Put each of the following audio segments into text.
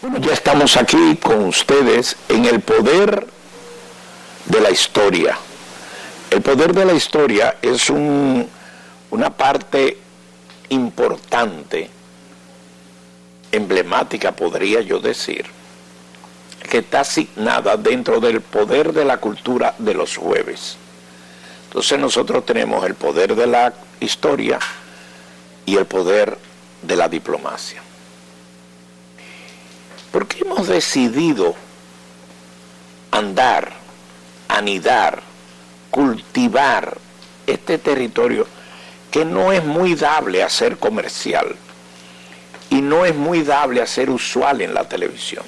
Bueno, ya estamos aquí con ustedes en el poder de la historia. El poder de la historia es una parte importante, emblemática, podría yo decir, que está asignada dentro del poder de la cultura de los jueves. Entonces nosotros tenemos el poder de la historia y el poder de la diplomacia. ¿Por qué hemos decidido andar, anidar, cultivar este territorio que no es muy dable a ser comercial y no es muy dable a ser usual en la televisión?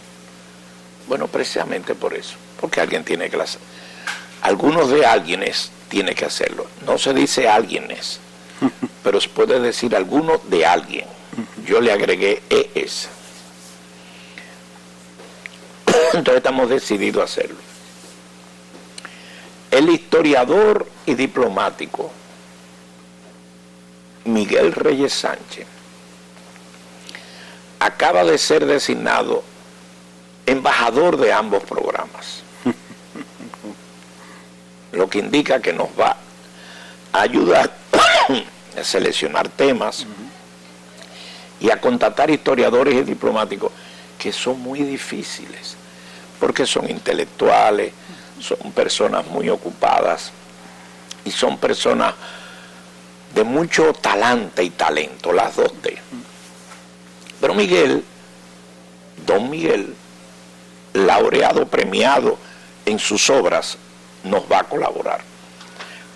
Bueno, precisamente por eso, porque alguien tiene que hacer. Algunos de alguienes tiene que hacerlo. No se dice alguienes, pero se puede decir alguno de alguien. Yo le agregué ES. Entonces estamos decididos a hacerlo. El historiador y diplomático Miguel Reyes Sánchez acaba de ser designado embajador de ambos programas, lo que indica que nos va a ayudar a seleccionar temas y a contactar historiadores y diplomáticos que son muy difíciles, porque son intelectuales, son personas muy ocupadas y son personas de mucho talante y talento, las dos D. Pero Miguel, don Miguel, laureado, premiado en sus obras, nos va a colaborar.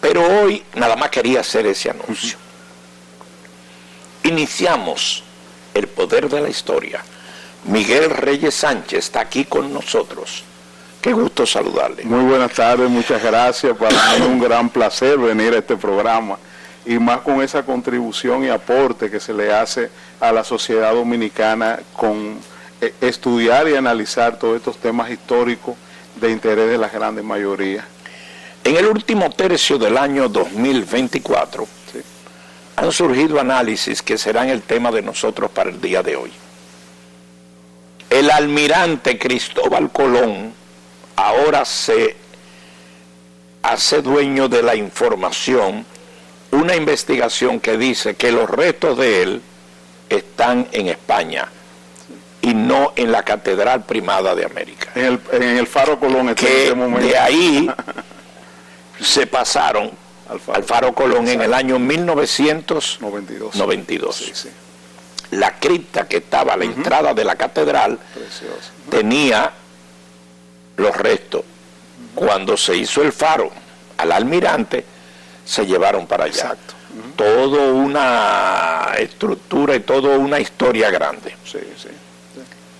Pero hoy nada más quería hacer ese anuncio. Iniciamos el poder de la historia. Miguel Reyes Sánchez está aquí con nosotros. Qué gusto saludarle. Muy buenas tardes, muchas gracias. Para mí es un gran placer venir a este programa, y más con esa contribución y aporte que se le hace a la sociedad dominicana con estudiar y analizar todos estos temas históricos de interés de la grandes mayoría. En el último tercio del año 2024, sí, han surgido análisis que serán el tema de nosotros para el día de hoy. El almirante Cristóbal Colón ahora se hace dueño de la información, una investigación que dice que los restos de él están en España y no en la Catedral Primada de América. En el Faro Colón, que en este momento. De ahí se pasaron al Faro Colón en el año 1992. Sí, sí. La cripta que estaba a la entrada de la catedral tenía los restos. Cuando se hizo el faro al almirante, se llevaron para allá. Exacto. Todo una estructura y toda una historia grande. Sí, sí.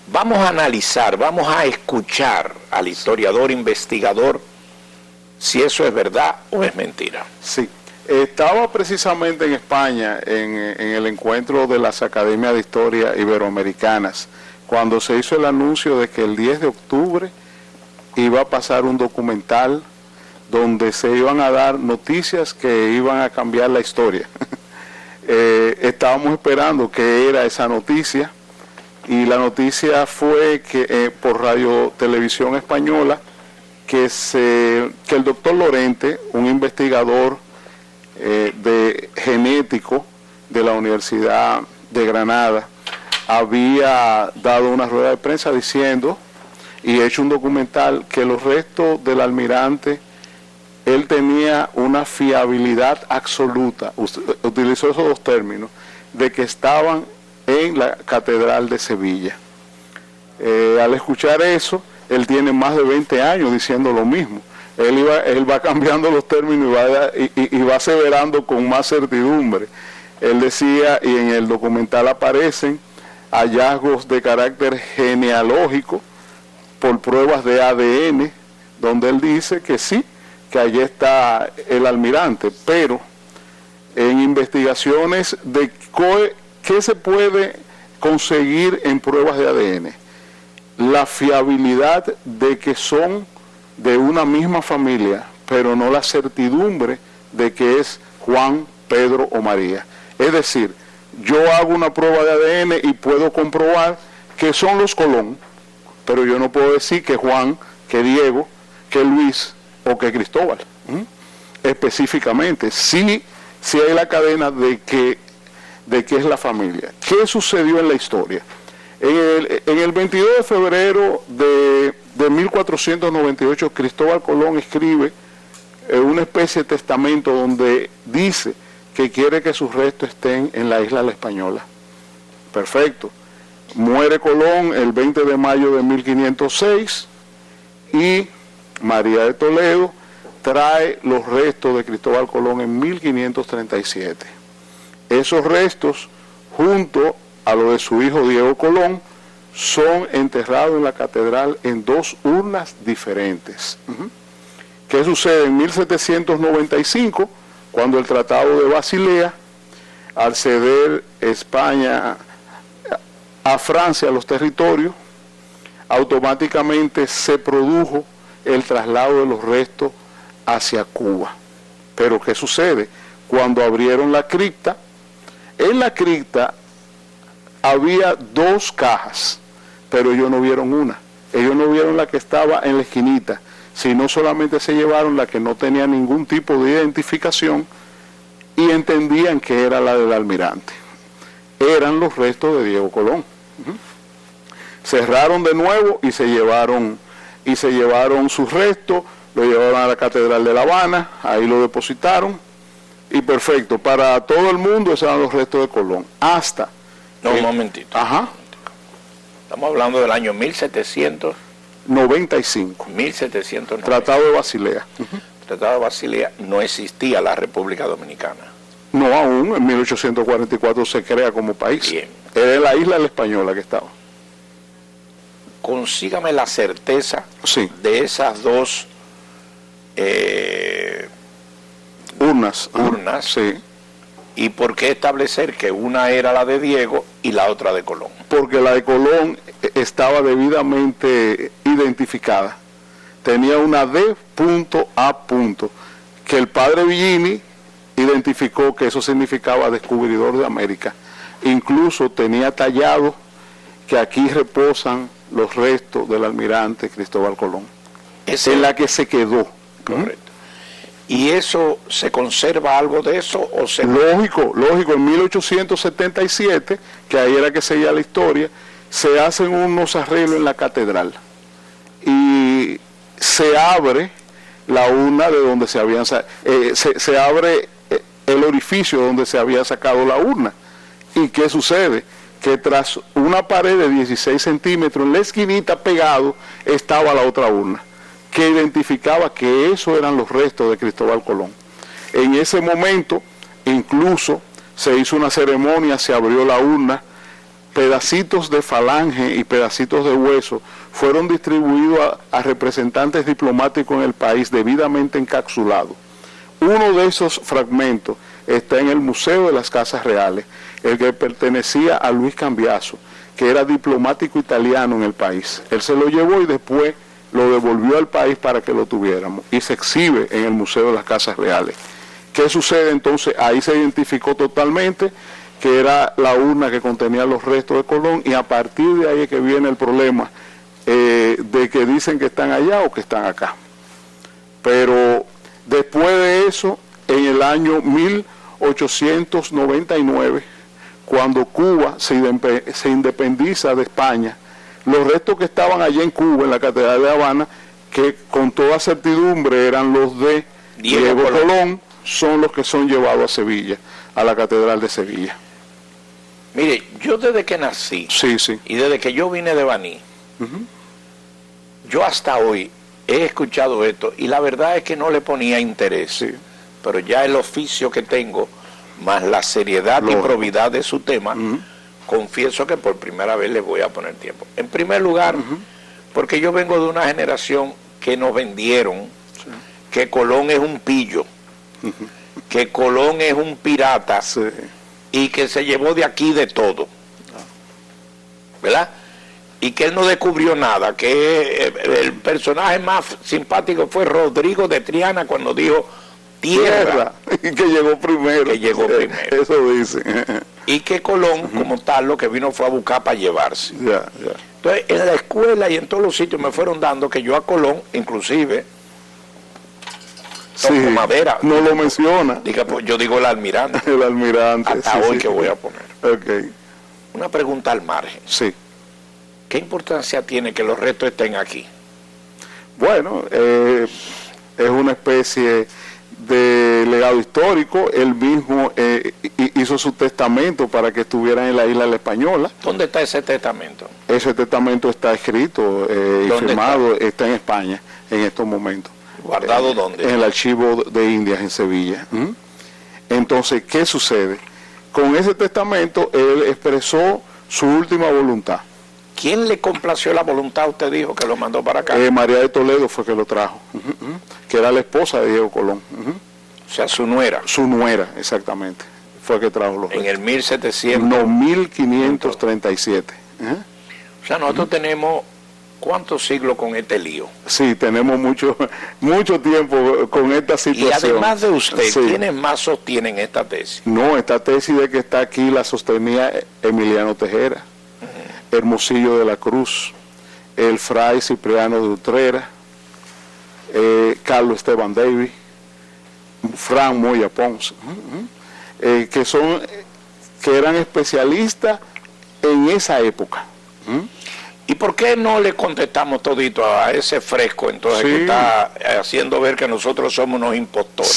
Vamos a analizar, vamos a escuchar al historiador investigador si eso es verdad o es mentira. Sí. Estaba precisamente en España en el encuentro de las Academias de Historia Iberoamericanas, cuando se hizo el anuncio de que el 10 de octubre iba a pasar un documental donde se iban a dar noticias que iban a cambiar la historia. Estábamos esperando qué era esa noticia, y la noticia fue que por Radio Televisión Española, que el doctor Lorente, un investigador de genético de la Universidad de Granada, había dado una rueda de prensa diciendo y hecho un documental que los restos del almirante, él tenía una fiabilidad absoluta, utilizó esos dos términos, de que estaban en la Catedral de Sevilla. Al escuchar eso, él tiene más de 20 años diciendo lo mismo. Él va cambiando los términos y va aseverando con más certidumbre. Él decía, y en el documental aparecen hallazgos de carácter genealógico por pruebas de ADN, donde él dice que sí, que allí está el almirante, pero en investigaciones de qué se puede conseguir en pruebas de ADN, la fiabilidad de que son de una misma familia, pero no la certidumbre de que es Juan, Pedro o María. Es decir, yo hago una prueba de ADN y puedo comprobar que son los Colón, pero yo no puedo decir que Juan, que Diego, que Luis o que Cristóbal. Específicamente, sí hay la cadena de que es la familia. ¿Qué sucedió en la historia? En el 22 de febrero de 1498, Cristóbal Colón escribe una especie de testamento donde dice que quiere que sus restos estén en la isla La Española. Perfecto. Muere Colón el 20 de mayo de 1506 y María de Toledo trae los restos de Cristóbal Colón en 1537. Esos restos, junto a los de su hijo Diego Colón, son enterrados en la catedral en 2 urnas diferentes. ¿Qué sucede? En 1795, cuando el Tratado de Basilea, al ceder España a Francia los territorios, automáticamente se produjo el traslado de los restos hacia Cuba. Pero ¿qué sucede? Cuando abrieron la cripta, en la cripta había 2 cajas, pero ellos no vieron una. Ellos no vieron la que estaba en la esquinita, sino solamente se llevaron la que no tenía ningún tipo de identificación y entendían que era la del almirante. Eran los restos de Diego Colón. Cerraron de nuevo y se llevaron sus restos, lo llevaron a la Catedral de La Habana, ahí lo depositaron, y perfecto, para todo el mundo esos eran los restos de Colón, hasta... Un momentito. Ajá. Estamos hablando del año 1795. 1795. Tratado de Basilea. Tratado de Basilea, no existía la República Dominicana. No aún, en 1844 se crea como país. Bien. Era la isla La Española que estaba. Consígame la certeza de esas 2 urnas. Sí. ¿Y por qué establecer que una era la de Diego y la otra de Colón? Porque la de Colón estaba debidamente identificada. Tenía una D.A. que el padre Villini identificó que eso significaba descubridor de América. Incluso tenía tallado que aquí reposan los restos del almirante Cristóbal Colón. En la que se quedó. Correcto. ¿Y eso, se conserva algo de eso? O se... Lógico, en 1877, que ahí era que seguía la historia, se hacen unos arreglos en la catedral y se abre la urna de donde se habían se abre el orificio donde se había sacado la urna. ¿Y qué sucede? Que tras una pared de 16 centímetros en la esquinita pegado estaba la otra urna, que identificaba que esos eran los restos de Cristóbal Colón. En ese momento, incluso, se hizo una ceremonia, se abrió la urna, pedacitos de falange y pedacitos de hueso fueron distribuidos a representantes diplomáticos en el país debidamente encapsulados. Uno de esos fragmentos está en el Museo de las Casas Reales, el que pertenecía a Luis Cambiaso, que era diplomático italiano en el país. Él se lo llevó y después lo devolvió al país para que lo tuviéramos, y se exhibe en el Museo de las Casas Reales. ¿Qué sucede entonces? Ahí se identificó totalmente que era la urna que contenía los restos de Colón, y a partir de ahí es que viene el problema de que dicen que están allá o que están acá. Pero después de eso, en el año 1899, cuando Cuba se independiza de España, los restos que estaban allá en Cuba, en la Catedral de Habana, que con toda certidumbre eran los de Diego Colón, son los que son llevados a Sevilla, a la Catedral de Sevilla. Mire, yo desde que nací, y desde que yo vine de Baní, yo hasta hoy he escuchado esto, y la verdad es que no le ponía interés, pero ya el oficio que tengo, más la seriedad y probidad de su tema, confieso que por primera vez les voy a poner tiempo. En primer lugar, porque yo vengo de una generación que nos vendieron que Colón es un pillo, que Colón es un pirata, y que se llevó de aquí de todo, ¿verdad? Y que él no descubrió nada, que el personaje más simpático fue Rodrigo de Triana cuando dijo tierra, y que llegó primero. Eso dicen. Y que Colón, como tal, lo que vino fue a buscar para llevarse. Entonces, en la escuela y en todos los sitios me fueron dando que yo a Colón, inclusive, Sí, madera. no lo menciona. Diga, pues, yo digo el almirante. El almirante. Hasta hoy que voy a poner. Ok. Una pregunta al margen. Sí. ¿Qué importancia tiene que los restos estén aquí? Bueno, es una especie de legado histórico. Él mismo hizo su testamento para que estuvieran en la isla La Española. ¿Dónde está ese testamento? Ese testamento está escrito y firmado, está en España en estos momentos. ¿Guardado dónde? En el archivo de Indias en Sevilla. Entonces, ¿qué sucede? Con ese testamento él expresó su última voluntad. ¿Quién le complació la voluntad? Usted dijo que lo mandó para acá. María de Toledo fue que lo trajo, que era la esposa de Diego Colón. O sea, su nuera. Su nuera, exactamente, fue que trajo los restos. En el 1700. No, 1537. O sea, nosotros tenemos ¿cuántos siglos con este lío? Sí, tenemos mucho tiempo con esta situación. Y además de usted, sí. ¿quiénes más sostienen esta tesis? No, esta tesis de que está aquí la sostenía Emiliano Tejera, Hermosillo de la Cruz, el fray Cipriano de Utrera, Carlos Esteban Davis, Fran Moya Pons, que eran especialistas en esa época. ¿Y por qué no le contestamos todito a ese fresco entonces que está haciendo ver que nosotros somos unos impostores?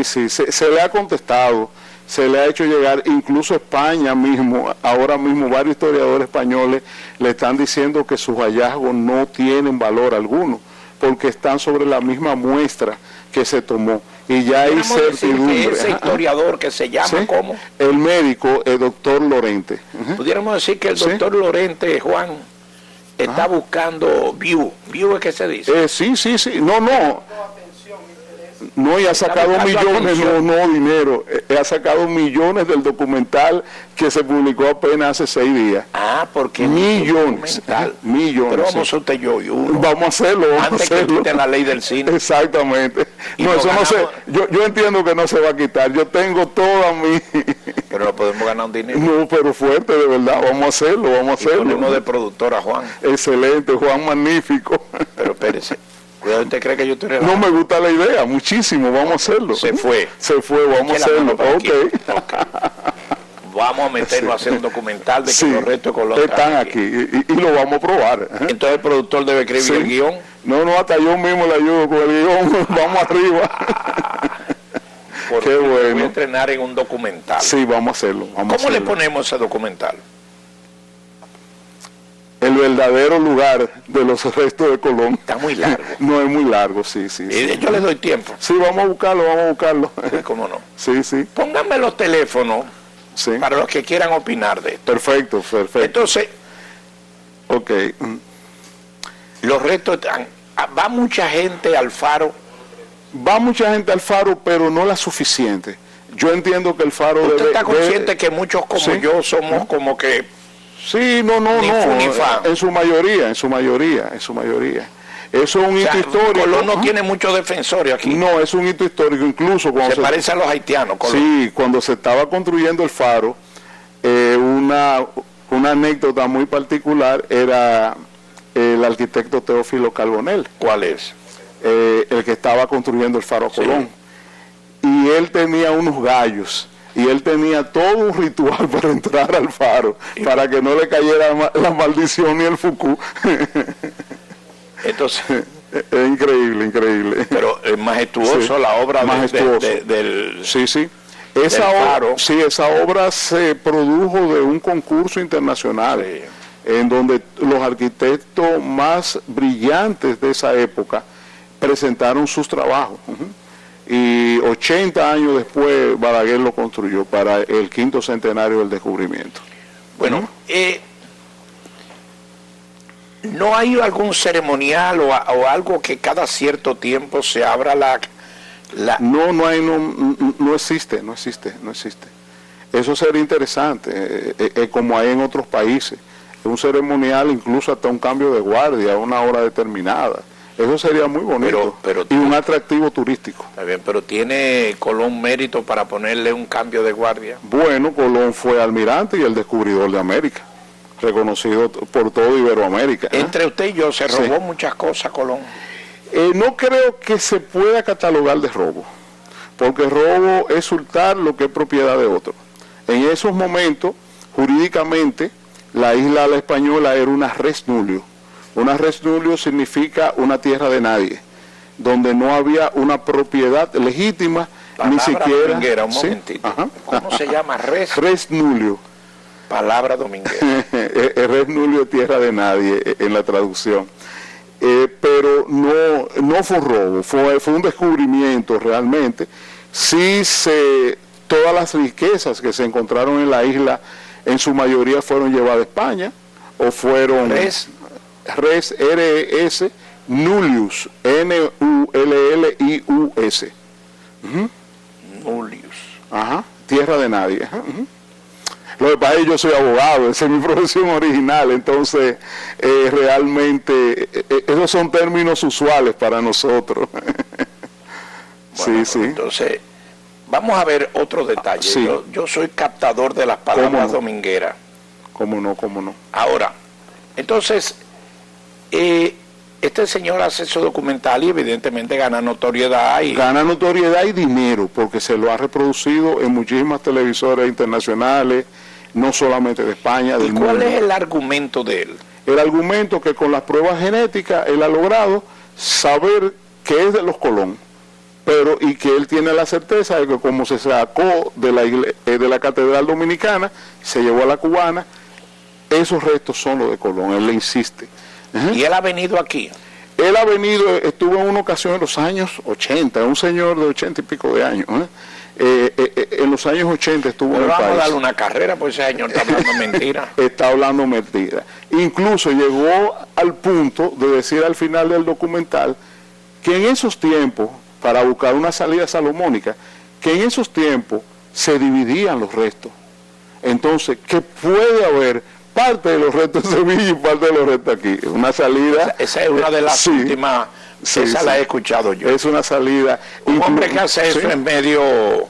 Sí, se le ha contestado, se le ha hecho llegar, incluso España mismo, ahora mismo varios historiadores españoles le están diciendo que sus hallazgos no tienen valor alguno, porque están sobre la misma muestra que se tomó. Y ya hay certidumbre. Que ese historiador que se llama, ¿sí? ¿cómo? El médico, el doctor Lorente. Pudiéramos decir que el doctor Lorente, Juan, está buscando view es que se dice. Sí, no, y ha sacado millones, no dinero, ha sacado millones del documental que se publicó apenas hace 6 días. Porque millones. Pero vamos a usted y uno. Vamos a hacerlo, antes que quiten la ley del cine. Exactamente. No, eso no sé, yo entiendo que no se va a quitar, yo tengo toda mi... Pero no podemos ganar un dinero. No, pero fuerte, de verdad, vamos a hacerlo. Y ponemos de productor a Juan. Excelente, Juan, magnífico. Pero espérese. Cuidado, ¿usted cree que yo estoy relajado? No, me gusta la idea, muchísimo, vamos a hacerlo. Se fue, vamos a hacerlo. Okay. Vamos a meternos a hacer un documental de que los restos de Colón están aquí y lo vamos a probar. Entonces el productor debe escribir el guión. No, hasta yo mismo le ayudo con el guión, vamos arriba. Qué bueno. Voy a entrenar en un documental. Sí, vamos a hacerlo. ¿Cómo le ponemos ese documental? El verdadero lugar de los restos de Colón. Está muy largo. No, es muy largo, sí. Yo le doy tiempo. Sí, vamos a buscarlo. Sí, ¿cómo no? Sí. Pónganme los teléfonos para los que quieran opinar de esto. Perfecto. Entonces, ok. Los restos están... ¿Va mucha gente al faro? Va mucha gente al faro, pero no la suficiente. Yo entiendo que el faro ¿Usted está consciente que muchos como yo somos como que... Sí, no, en su mayoría. Eso es un hito histórico. Colón no tiene muchos defensores aquí. No, es un hito histórico, incluso cuando se parece a los haitianos, Colón. Sí, cuando se estaba construyendo el faro, una anécdota muy particular era el arquitecto Teófilo Carbonell. ¿Cuál es? El que estaba construyendo el faro Colón. Y él tenía unos gallos. Y él tenía todo un ritual para entrar al faro, para que no le cayera la maldición ni el fucú. Entonces, es increíble. Pero es majestuoso la obra del Sí. Esa obra se produjo de un concurso internacional, en donde los arquitectos más brillantes de esa época presentaron sus trabajos. Y 80 años después Balaguer lo construyó para el 5º centenario del descubrimiento. Bueno, ¿no hay algún ceremonial o algo que cada cierto tiempo se abra No existe. Eso sería interesante, como hay en otros países. Un ceremonial, incluso hasta un cambio de guardia a una hora determinada. Eso sería muy bonito y un atractivo turístico. Está bien, pero ¿tiene Colón mérito para ponerle un cambio de guardia? Bueno, Colón fue almirante y el descubridor de América. reconocido por todo Iberoamérica. Entre usted y yo, ¿se robó muchas cosas, Colón? No creo que se pueda catalogar de robo, porque robo es hurtar lo que es propiedad de otro. En esos momentos, jurídicamente, la isla La Española era una res nullio. Una res nullio significa una tierra de nadie, donde no había una propiedad legítima, ni siquiera... Dominguera, un momentito. Ajá. ¿Cómo se llama? Res nullio. Palabra dominguera. Res nullio, tierra de nadie, en la traducción. Pero no fue un robo, fue un descubrimiento realmente. Sí, todas las riquezas que se encontraron en la isla, en su mayoría fueron llevadas a España, o fueron... Res, R-E-S, nullius, N-U-L-L-I-U-S. Nullius. Ajá, tierra de nadie. Lo que pasa es que yo soy abogado, esa es mi profesión original, entonces realmente esos son términos usuales para nosotros. Bueno, sí. Entonces, vamos a ver otro detalle. Sí. Yo soy captador de las palabras domingueras. ¿Cómo no? Ahora, entonces, este señor hace su documental y evidentemente gana notoriedad. Gana notoriedad y dinero, porque se lo ha reproducido en muchísimas televisoras internacionales, no solamente de España, del mundo. ¿Y cuál es el argumento de él? El argumento que con las pruebas genéticas él ha logrado saber que es de los Colón, y que él tiene la certeza de que como se sacó de la Catedral Dominicana, se llevó a la Cubana, esos restos son los de Colón, él le insiste. ¿Y él ha venido aquí? Él ha venido, estuvo en una ocasión en los años 80, un señor de 80 y pico de años, en los años 80 estuvo en el país. Vamos a darle una carrera, pues ese señor está hablando mentira. Está hablando mentira. Incluso llegó al punto de decir al final del documental que en esos tiempos, para buscar una salida salomónica, que en esos tiempos se dividían los restos. Entonces, que puede haber parte de los restos de Sevilla y parte de los restos aquí. Una salida... Esa es una de las últimas... esa la he escuchado yo. Es una salida... Un hombre que hace eso es medio...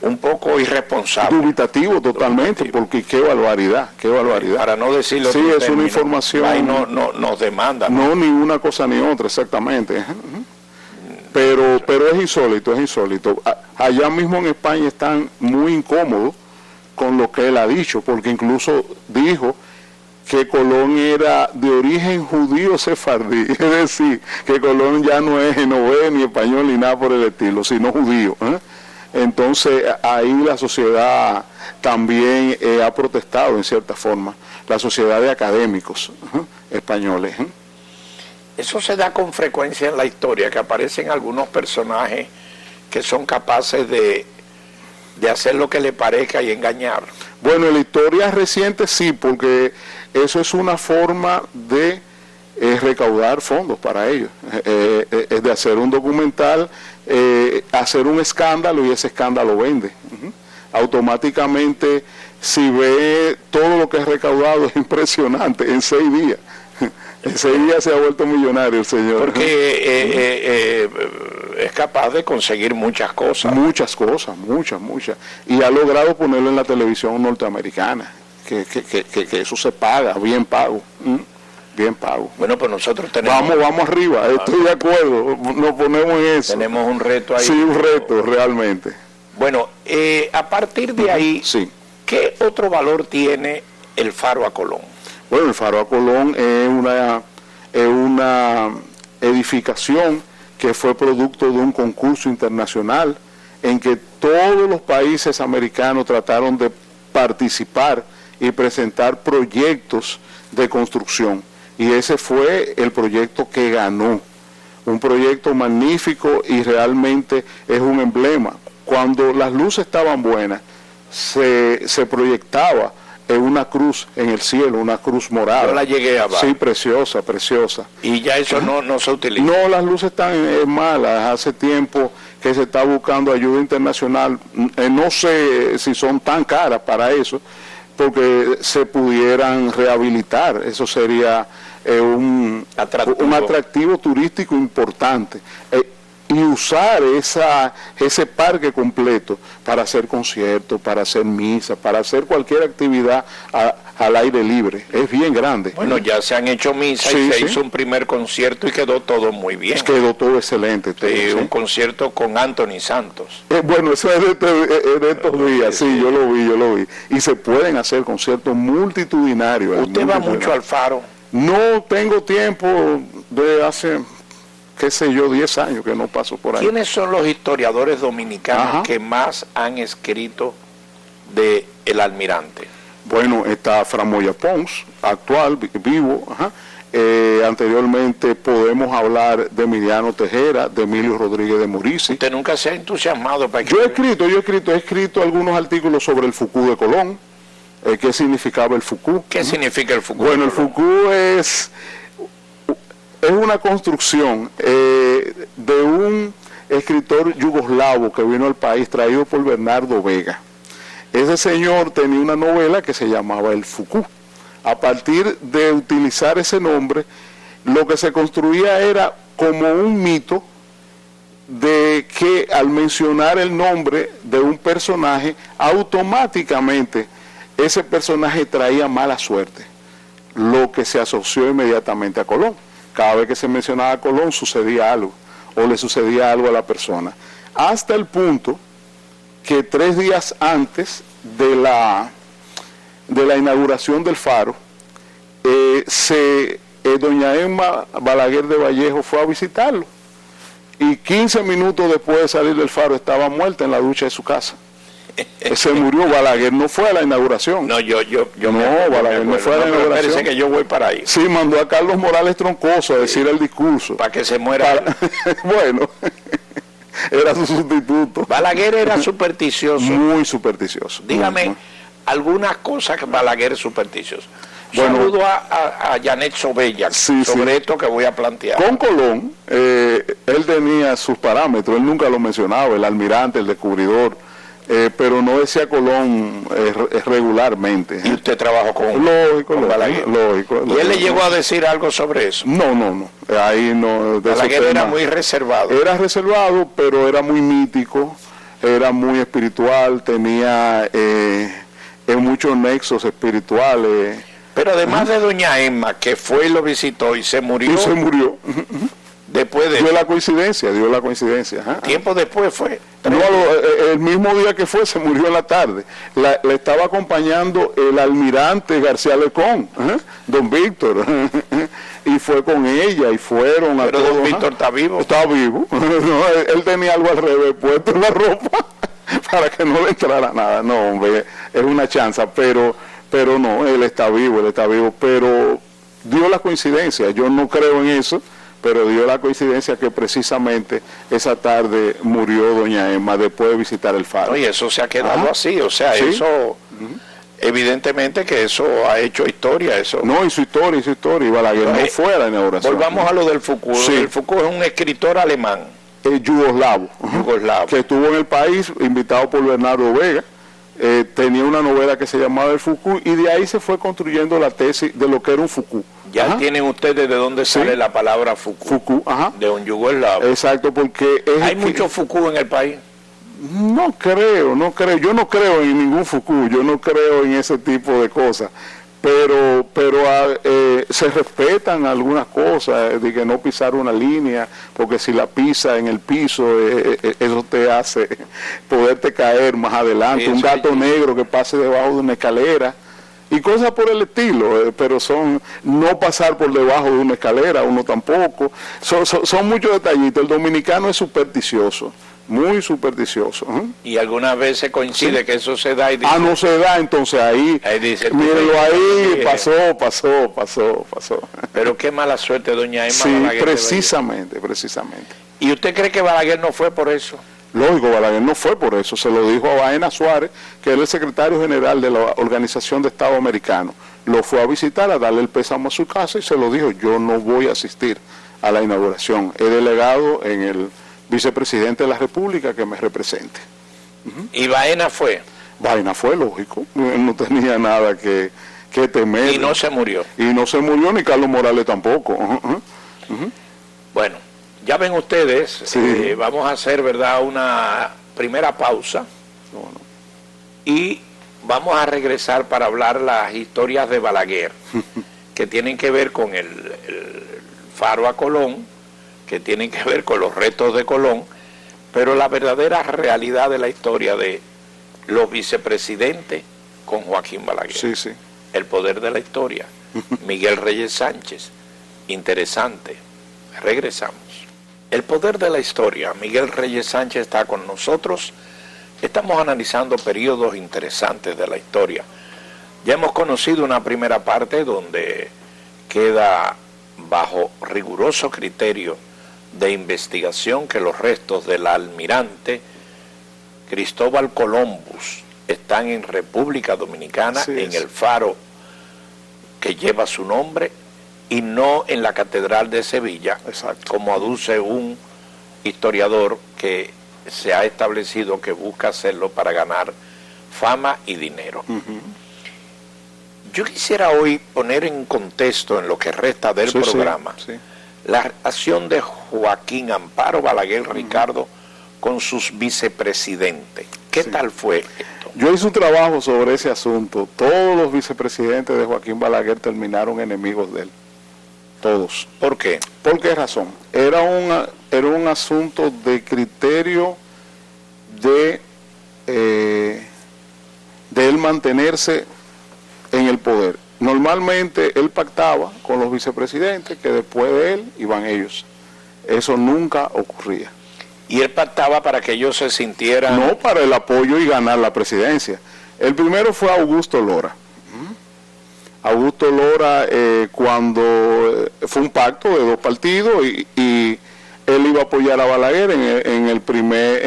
un poco irresponsable. Dubitativo totalmente, porque qué barbaridad. Para no decirlo... Sí, es una información... Ahí no nos demanda. No, ni una cosa ni otra, exactamente. Pero es insólito. Allá mismo en España están muy incómodos con lo que él ha dicho, porque incluso dijo que Colón era de origen judío sefardí, es decir, que Colón ya no es genovés ni español ni nada por el estilo, sino judío. Entonces ahí la sociedad también ha protestado en cierta forma, la sociedad de académicos españoles. Eso se da con frecuencia en la historia, que aparecen algunos personajes que son capaces de hacer lo que le parezca y engañar. Bueno, en la historia reciente sí, porque eso es una forma de recaudar fondos para ellos, es de hacer un documental, hacer un escándalo y ese escándalo vende. Automáticamente, si ve todo lo que es recaudado, es impresionante, en 6 días. En 6 días se ha vuelto millonario el señor. Porque es capaz de conseguir muchas cosas. Muchas. Y ha logrado ponerlo en la televisión norteamericana, que eso se paga, bien pago. Bien pago. Bueno, pues nosotros tenemos... Vamos arriba, estoy de acuerdo, nos ponemos en eso. Tenemos un reto ahí. Sí, un reto, realmente. Bueno, a partir de ahí, sí. ¿Qué otro valor tiene el Faro a Colón? Bueno, el Faro a Colón es una edificación que fue producto de un concurso internacional en que todos los países americanos trataron de participar y presentar proyectos de construcción. Y ese fue el proyecto que ganó. Un proyecto magnífico y realmente es un emblema. Cuando las luces estaban buenas, se proyectaba una cruz en el cielo, una cruz morada. Yo la llegué a ver. Sí, preciosa. Y ya eso no se utiliza. No, las luces están malas. Hace tiempo que se está buscando ayuda internacional. No sé si son tan caras para eso, porque se pudieran rehabilitar. Eso sería un atractivo turístico importante. Y usar ese parque completo para hacer conciertos, para hacer misas, para hacer cualquier actividad al aire libre, es bien grande. Bueno, ya se han hecho misas y se hizo un primer concierto y quedó todo muy bien. Quedó todo excelente. Todo, un concierto con Anthony Santos. Bueno, eso es de estos días, sí, yo lo vi. Y se pueden hacer conciertos multitudinarios. ¿Usted va mucho al Faro? No tengo tiempo, de hace, qué sé yo, 10 años que no paso por ahí. ¿Quiénes son los historiadores dominicanos que más han escrito de El Almirante? Bueno, está Framoya Pons, actual, vivo. Anteriormente podemos hablar de Emiliano Tejera, de Emilio Rodríguez de Murici. ¿Usted nunca se ha entusiasmado para que... Yo he escrito algunos artículos sobre el Foucault de Colón. ¿Qué significaba el Foucault? ¿Qué significa el Foucault? Bueno, el Foucault es una construcción de un escritor yugoslavo que vino al país traído por Bernardo Vega. Ese señor tenía una novela que se llamaba El Foucault. A partir de utilizar ese nombre, lo que se construía era como un mito de que al mencionar el nombre de un personaje, automáticamente ese personaje traía mala suerte, lo que se asoció inmediatamente a Colón. Cada vez que se mencionaba a Colón sucedía algo, o le sucedía algo a la persona. Hasta el punto que 3 días antes de la inauguración del Faro, doña Emma Balaguer de Vallejo fue a visitarlo, y 15 minutos después de salir del Faro estaba muerta en la ducha de su casa. Se murió. Balaguer no fue a la inauguración. No, Balaguer no fue a la inauguración. Parece que yo voy para ahí. Sí, mandó a Carlos Morales Troncoso a decir el discurso. Para que se muera. Bueno, era su sustituto. Balaguer era supersticioso. Muy supersticioso. Dígame algunas cosas que Balaguer es supersticioso. Saludo a Janet Sobella sobre esto que voy a plantear. Con Colón, él tenía sus parámetros, él nunca lo mencionaba, el almirante, el descubridor, pero no decía Colón regularmente. ¿Y usted trabajó con Balaguer? Lógico. ¿Y él le llegó a decir algo sobre eso? No. Ahí no. Balaguer era muy reservado. Era reservado, pero era muy mítico, era muy espiritual, tenía muchos nexos espirituales. Pero además de doña Emma, que fue y lo visitó y se murió. Después de... Dio la coincidencia. Tiempo después fue. No, el mismo día que fue, se murió en la tarde. Le estaba acompañando el almirante García Lecón, don Víctor, y fue con ella, y fueron Pero a todos. Don Víctor está vivo. Está vivo. No, él tenía algo al revés puesto en la ropa para que no le entrara nada. No, hombre, es una chanza, pero no, él está vivo, pero dio la coincidencia. Yo no creo en eso, pero dio la coincidencia que precisamente esa tarde murió doña Emma después de visitar el Faro. Y eso se ha quedado así, o sea, eso, evidentemente que eso ha hecho historia, eso. No, hizo historia, y Balaguer no fue a la inauguración. Volvamos a lo del Foucault. Sí. El Foucault es un escritor alemán. Yugoslavo, que estuvo en el país, invitado por Bernardo Vega. Tenía una novela que se llamaba El Foucault, y de ahí se fue construyendo la tesis de lo que era un Foucault. Ya tienen ustedes de dónde sale la palabra Foucault. De un yugoslavo. Exacto, porque... ¿Hay mucho Foucault en el país? No creo. Yo no creo en ningún Foucault, yo no creo en ese tipo de cosas. Pero se respetan algunas cosas, de que no pisar una línea, porque si la pisa en el piso, eso te hace poderte caer más adelante. Un gato negro que pase debajo de una escalera, y cosas por el estilo, pero son no pasar por debajo de una escalera, uno tampoco. Son muchos detallitos. El dominicano es supersticioso. Muy supersticioso. Y algunas veces coincide que eso se da y dice, no se da, entonces ahí dice, mírenlo ahí, pasó. Pero qué mala suerte doña Emma Balaguer. Precisamente. ¿Y usted cree que Balaguer no fue por eso? Lógico, Balaguer no fue por eso, se lo dijo a Baena Suárez, que era el secretario general de la Organización de Estado Americano. Lo fue a visitar, a darle el pésamo a su casa, y se lo dijo: yo no voy a asistir a la inauguración, he delegado en el vicepresidente de la República que me represente. ¿Y Baena fue? Baena fue, lógico, no tenía nada que temer. Y no se murió. Y no se murió, ni Carlos Morales tampoco. Bueno, ya ven ustedes, vamos a hacer, ¿verdad?, una primera pausa. Y vamos a regresar para hablar las historias de Balaguer, que tienen que ver con el faro a Colón, que tienen que ver con los retos de Colón, pero la verdadera realidad de la historia de los vicepresidentes con Joaquín Balaguer. Sí, sí. El poder de la historia. Miguel Reyes Sánchez. Interesante. Regresamos. El poder de la historia. Miguel Reyes Sánchez está con nosotros. Estamos analizando periodos interesantes de la historia. Ya hemos conocido una primera parte donde queda bajo riguroso criterio de investigación que los restos del almirante Cristóbal Columbus están en República Dominicana, sí, en el faro que lleva su nombre y no en la Catedral de Sevilla. Exacto. Como aduce un historiador que se ha establecido que busca hacerlo para ganar fama y dinero. Yo quisiera hoy poner en contexto, en lo que resta del programa, la relación de Joaquín Amparo Balaguer Ricardo con sus vicepresidentes. ¿Qué tal fue esto? Yo hice un trabajo sobre ese asunto. Todos los vicepresidentes de Joaquín Balaguer terminaron enemigos de él. Todos. ¿Por qué? ¿Por qué razón? Era un asunto de criterio de él mantenerse en el poder. Normalmente él pactaba con los vicepresidentes que después de él iban ellos. Eso nunca ocurría. ¿Y él pactaba para que ellos se sintieran...? No, para el apoyo y ganar la presidencia. El primero fue Augusto Lora. Augusto Lora, cuando fue un pacto de dos partidos y él iba a apoyar a Balaguer en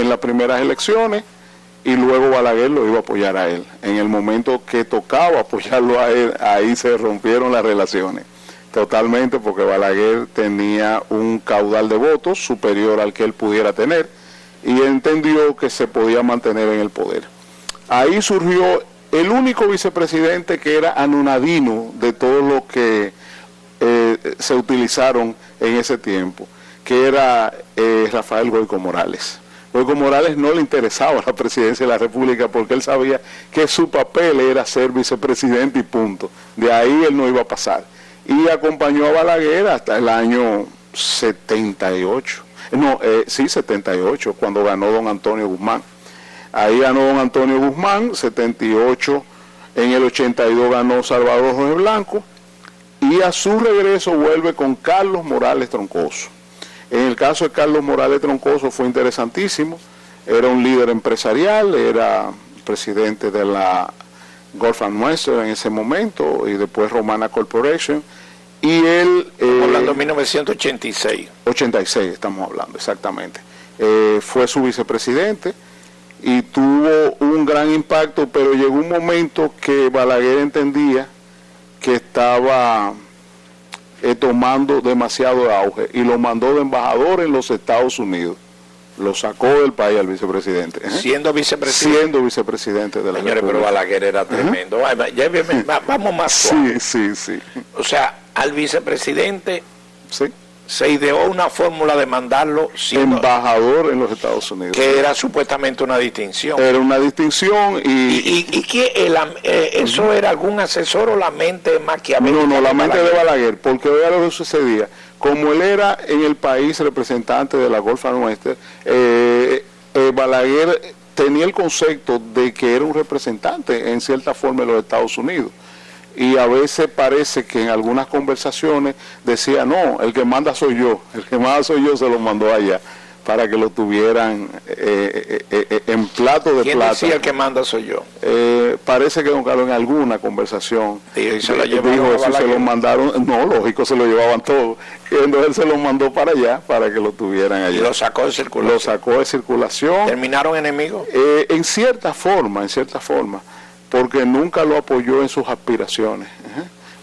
las primeras elecciones y luego Balaguer lo iba a apoyar a él. En el momento que tocaba apoyarlo a él, ahí se rompieron las relaciones totalmente, porque Balaguer tenía un caudal de votos superior al que él pudiera tener y entendió que se podía mantener en el poder. Ahí surgió el único vicepresidente que era anonadino de todos los que se utilizaron en ese tiempo, que era Rafael Goico Morales. Goico Morales no le interesaba la presidencia de la República porque él sabía que su papel era ser vicepresidente y punto. De ahí él no iba a pasar. Y acompañó a Balaguer hasta el año 78. 78, cuando ganó don Antonio Guzmán. Ahí ganó don Antonio Guzmán, 78, en el 82 ganó Salvador Jorge Blanco, y a su regreso vuelve con Carlos Morales Troncoso. En el caso de Carlos Morales Troncoso fue interesantísimo, era un líder empresarial, era presidente de la Gulf and Western en ese momento, y después Romana Corporation, y él... Estamos hablando de 1986. 86 estamos hablando, exactamente. Fue su vicepresidente, y tuvo un gran impacto, pero llegó un momento que Balaguer entendía que estaba tomando demasiado auge y lo mandó de embajador en los Estados Unidos. Lo sacó del país al vicepresidente. Siendo vicepresidente. Siendo vicepresidente de la Señores, República. pero Balaguer era tremendo. Vamos más suave. Sí. O sea, al vicepresidente sí. Se ideó una fórmula de mandarlo siendo embajador en los Estados Unidos. Que era supuestamente una distinción. Era una distinción ¿Y que eso era algún asesor o la mente maquiavélica? No, la mente de Balaguer, porque vea lo que sucedía. Como él era en el país representante de la Gulf and Western, Balaguer tenía el concepto de que era un representante en cierta forma de los Estados Unidos. Y a veces parece que en algunas conversaciones decía, no, el que manda soy yo, se lo mandó allá para que lo tuvieran en plato de plata. ¿Quién decía el que manda soy yo? Parece que don Carlos en alguna conversación dijo eso, se lo mandaron, no, lógico, se lo llevaban todo, entonces él se lo mandó para allá para que lo tuvieran allá. ¿Y lo sacó de circulación? Lo sacó de circulación. ¿Terminaron enemigos? En cierta forma, porque nunca lo apoyó en sus aspiraciones.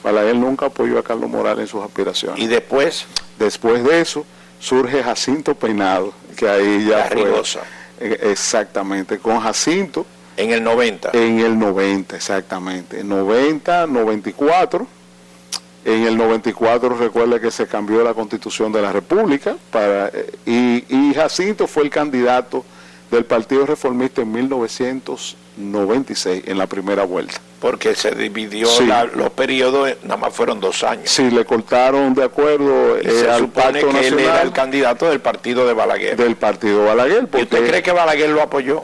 Balaguer nunca apoyó a Carlos Morales en sus aspiraciones. ¿Y después? Después de eso, surge Jacinto Peinado, que ahí ya Garrigosa. Fue... exactamente, con Jacinto. ¿En el 90? En el 90, exactamente. 90, 94. En el 94 recuerda que se cambió la Constitución de la República y Jacinto fue el candidato del Partido Reformista en 1996, en la primera vuelta. Porque se dividió Sí. los periodos, nada más fueron 2 años. Sí, le cortaron de acuerdo Y se al supone Pacto que él era el Nacional candidato del partido de Balaguer. del Partido Balaguer. ¿Y usted cree que Balaguer lo apoyó?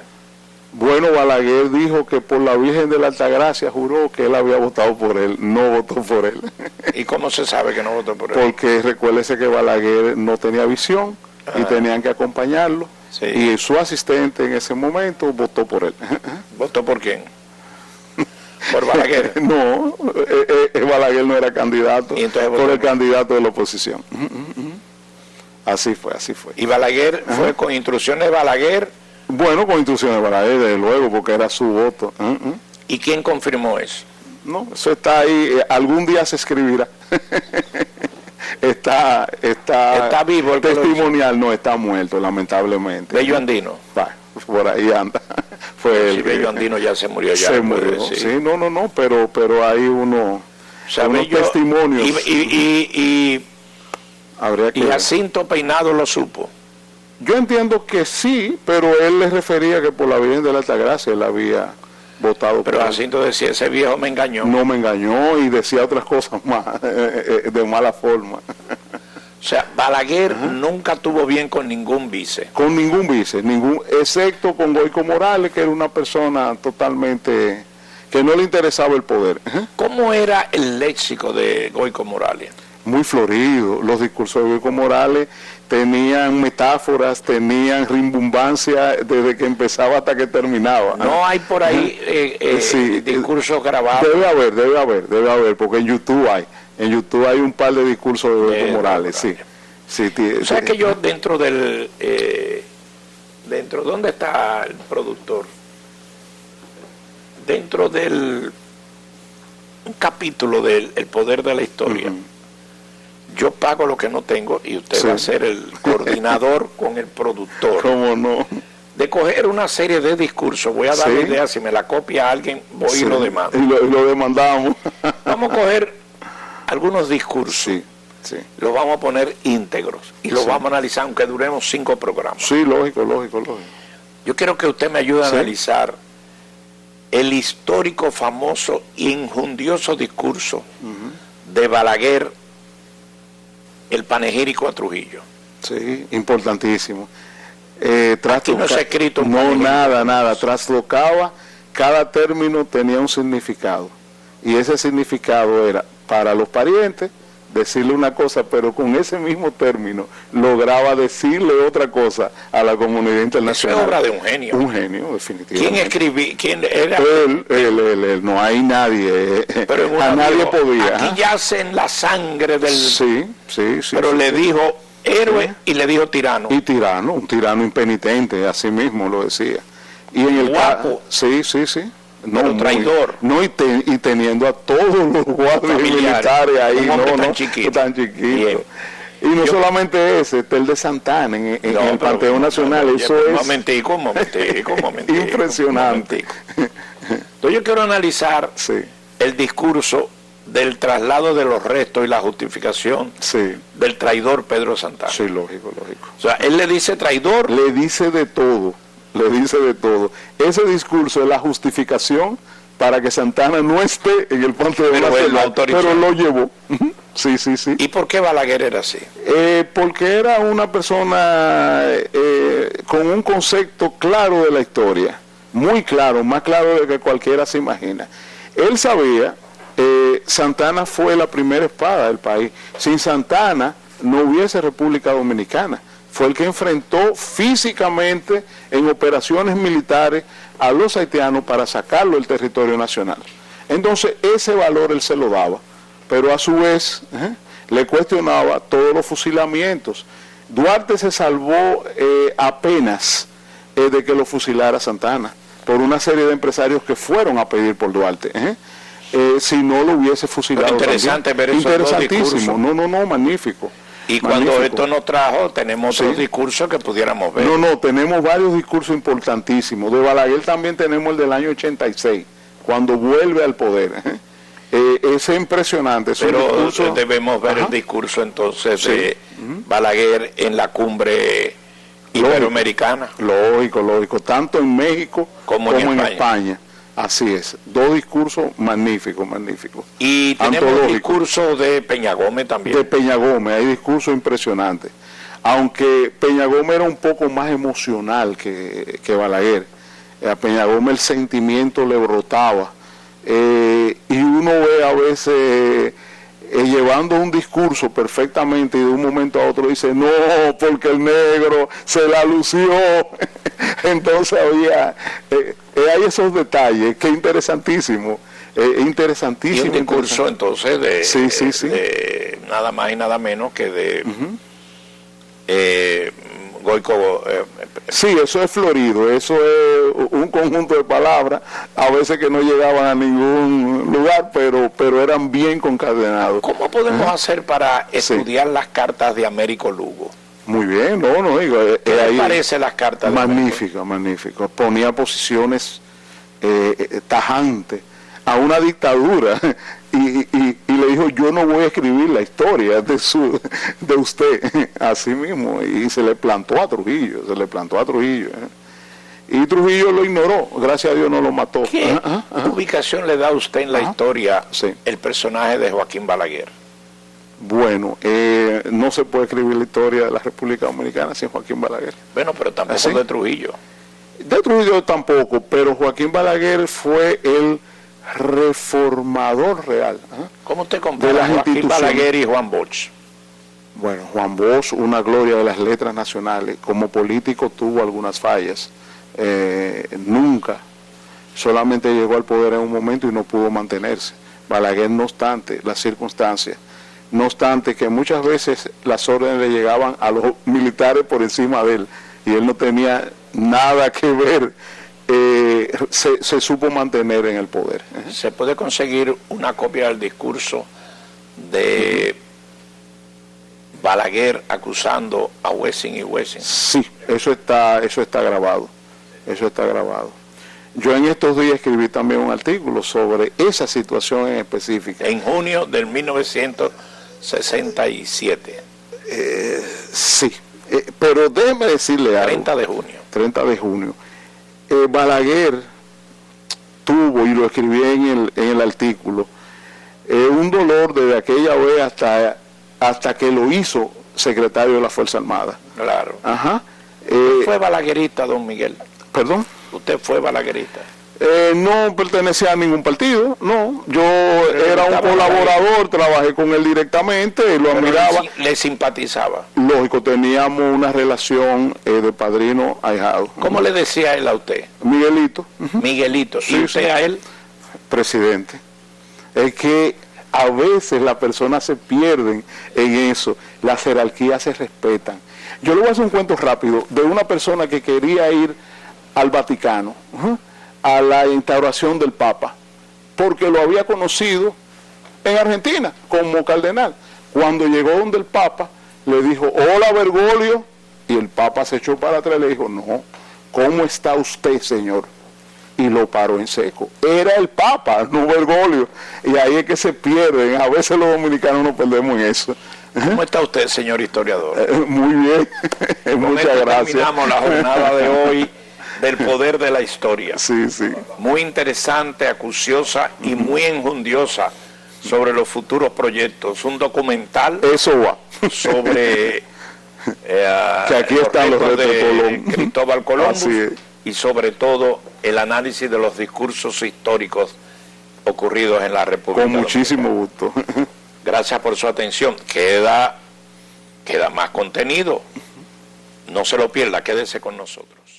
Bueno, Balaguer dijo que por la Virgen de la Altagracia juró que él había votado por él, no votó por él. ¿Y cómo se sabe que no votó por él? Porque recuérdese que Balaguer no tenía visión y tenían que acompañarlo. Sí. Y su asistente en ese momento votó por él. ¿Votó por quién? ¿Por Balaguer? No, Balaguer no era candidato, ¿Y entonces por votó? el candidato de la oposición. Así fue, así fue. ¿Y Balaguer fue con instrucciones de Balaguer? Bueno, con instrucciones de Balaguer, desde luego, porque era su voto. ¿Y quién confirmó eso? No, eso está ahí, algún día se escribirá. está vivo el que lo testimonial, no, está muerto, lamentablemente. Bello Andino. Va, por ahí anda. Fue Si él. Bello Andino ya se murió ya. Se puede murió, decir. sí, no, pero hay unos Bello- testimonios. Y Habría que ver. Jacinto Peinado lo supo. Yo entiendo que sí, pero él le refería que por la Virgen de la Altagracia él había votado Pero por él. Jacinto decía, ese viejo me engañó. No me engañó y decía otras cosas más, de mala forma. O sea, Balaguer nunca tuvo bien con ningún vice. Con ningún vice, excepto con Goico Morales, que era una persona totalmente, que no le interesaba el poder. ¿Cómo era el léxico de Goico Morales? Muy florido, los discursos de Goico Morales tenían metáforas, tenían rimbombancia desde que empezaba hasta que terminaba. No hay por ahí Sí, discursos grabados. Debe haber, porque en YouTube hay un par de discursos de Goico Morales, sí. Sí, O sea que yo dentro del... ¿dónde está el productor? Dentro del... un capítulo del El Poder de la Historia. Yo pago lo que no tengo y usted Sí. va a ser el coordinador con el productor. ¿Cómo no? De coger una serie de discursos. Voy a dar la Sí. idea, si me la copia alguien, voy y Sí, lo demando. y lo demandamos. Vamos a coger algunos discursos. Sí, sí. Los vamos a poner íntegros y los Sí. vamos a analizar aunque duremos 5 programas. Sí, lógico. Yo quiero que usted me ayude a Sí. analizar el histórico, famoso, injundioso discurso de Balaguer, el panegírico a Trujillo. Sí, importantísimo. Aquí no se ha escrito un No, panegírico. nada. Trastocaba, cada término tenía un significado. Y ese significado era para los parientes decirle una cosa, pero con ese mismo término lograba decirle otra cosa a la comunidad Eso es internacional. obra de un genio. Un genio, definitivamente. ¿Quién escribí? ¿Quién era? Él, no hay nadie. Pero en una a nadie dijo, podía. Aquí yace en la sangre del... Sí. pero sí, le sí. dijo héroe y le dijo tirano. Y tirano, un tirano impenitente, así mismo lo decía. Y en el Guapo. sí. Pero traidor. Y teniendo a todos los guardias Familiares. militares ahí, Un hombre tan chiquito. tan chiquito. Bien. Y no solamente ese, está el de Santana en No, el pero- Panteón Nacional, no, eso un es momentico. impresionante. Entonces yo quiero analizar Sí, el discurso del traslado de los restos y la justificación sí, del traidor Pedro Santana. sí, lógico. O sea, él le dice traidor, Le dice de todo. Ese discurso es la justificación para que Santana no esté en el Panteón Pero él lo Nacional, autorizó. pero lo llevó. Sí. ¿y por qué Balaguer era así? Porque era una persona con un concepto claro de la historia, muy claro, más claro de que cualquiera se imagina. Él sabía, Santana fue la primera espada del país. Sin Santana no hubiese República Dominicana. Fue el que enfrentó físicamente en operaciones militares a los haitianos para sacarlo del territorio nacional. Entonces ese valor él se lo daba, pero a su vez le cuestionaba todos los fusilamientos. Duarte se salvó apenas de que lo fusilara Santana, por una serie de empresarios que fueron a pedir por Duarte. Si no lo hubiese fusilado. Pero interesante también. ver esos dos Interesantísimo, discursos. no, magnífico. Y cuando Magnífico. esto nos trajo, tenemos otros Sí. discursos que pudiéramos ver. No, tenemos varios discursos importantísimos. De Balaguer también tenemos el del año 86, cuando vuelve al poder. Es impresionante. Es un Pero discurso... debemos ver Ajá. el discurso entonces Sí. de Balaguer en la cumbre Iberoamericana. Lógico, tanto en México como en España. Así es, 2 discursos magníficos. Y tenemos un discurso de Peña Gómez también. De Peña Gómez, hay discursos impresionantes. Aunque Peña Gómez era un poco más emocional que Balaguer. A Peña Gómez el sentimiento le brotaba. Y uno ve a veces llevando un discurso perfectamente y de un momento a otro dice, no, porque el negro se la lució. Entonces hay esos detalles que es interesantísimo. Y un discurso entonces de de nada más y nada menos que de Goico. Sí, eso es florido, eso es un conjunto de palabras, a veces que no llegaban a ningún lugar, pero eran bien concadenados. ¿Cómo podemos hacer para estudiar las cartas de Américo Lugo? Muy bien, digo, ¿Qué le parece las cartas de Américo? Magnífico. Ponía posiciones tajantes a una dictadura y le dijo, yo no voy a escribir la historia de usted, así mismo, y se le plantó a Trujillo, y Trujillo lo ignoró, gracias a Dios no lo mató. ¿Qué ubicación le da a usted en la historia el personaje de Joaquín Balaguer? Bueno, no se puede escribir la historia de la República Dominicana sin Joaquín Balaguer. Bueno, pero tampoco de Trujillo. De Trujillo tampoco, pero Joaquín Balaguer fue el reformador real. ¿Cómo usted compara Joaquín Balaguer y Juan Bosch? Bueno, Juan Bosch, una gloria de las letras nacionales, como político tuvo algunas fallas, nunca, solamente llegó al poder en un momento y no pudo mantenerse. Balaguer, no obstante las circunstancias, no obstante que muchas veces las órdenes le llegaban a los militares por encima de él, y él no tenía nada que ver, se supo mantener en el poder. ¿Se puede conseguir una copia del discurso de Balaguer acusando a Wessing y Wessing? Sí, eso está grabado. Yo en estos días escribí también un artículo sobre esa situación en específica. En junio del 1967. Sí, pero déjeme decirle algo. 30 de junio. Balaguer tuvo, y lo escribí en el artículo, un dolor desde aquella vez hasta que lo hizo secretario de la Fuerza Armada. Claro. Ajá. ¿Usted fue balaguerista, don Miguel? ¿Perdón? ¿Usted fue balaguerista? No pertenecía a ningún partido, no. Yo era un colaborador, trabajé con él directamente, lo admiraba. ¿Le simpatizaba? Lógico, teníamos una relación de padrino ahijado. ¿Cómo le decía él a usted? Miguelito. Miguelito. ¿Y usted a él? Presidente. Es que a veces las personas se pierden en eso, las jerarquías se respetan. Yo le voy a hacer un cuento rápido de una persona que quería ir al Vaticano, a la instauración del Papa, porque lo había conocido en Argentina como cardenal. Cuando llegó donde el Papa, le dijo, hola Bergoglio, y el Papa se echó para atrás y le dijo, no, ¿cómo está usted, señor? Y lo paró en seco. Era el Papa, no Bergoglio. Y ahí es que se pierden, a veces los dominicanos nos perdemos en eso. ¿Cómo está usted, señor historiador? Muy bien, muchas gracias. Terminamos la jornada de hoy del poder de la historia. Sí. Muy interesante, acuciosa y muy enjundiosa sobre los futuros proyectos. Un documental. Eso va. Sobre que aquí están los retos de Colón. Cristóbal Colón. Así es. Y sobre todo el análisis de los discursos históricos ocurridos en la República Con muchísimo gusto. Gracias por su atención. Queda más contenido. No se lo pierda, quédese con nosotros.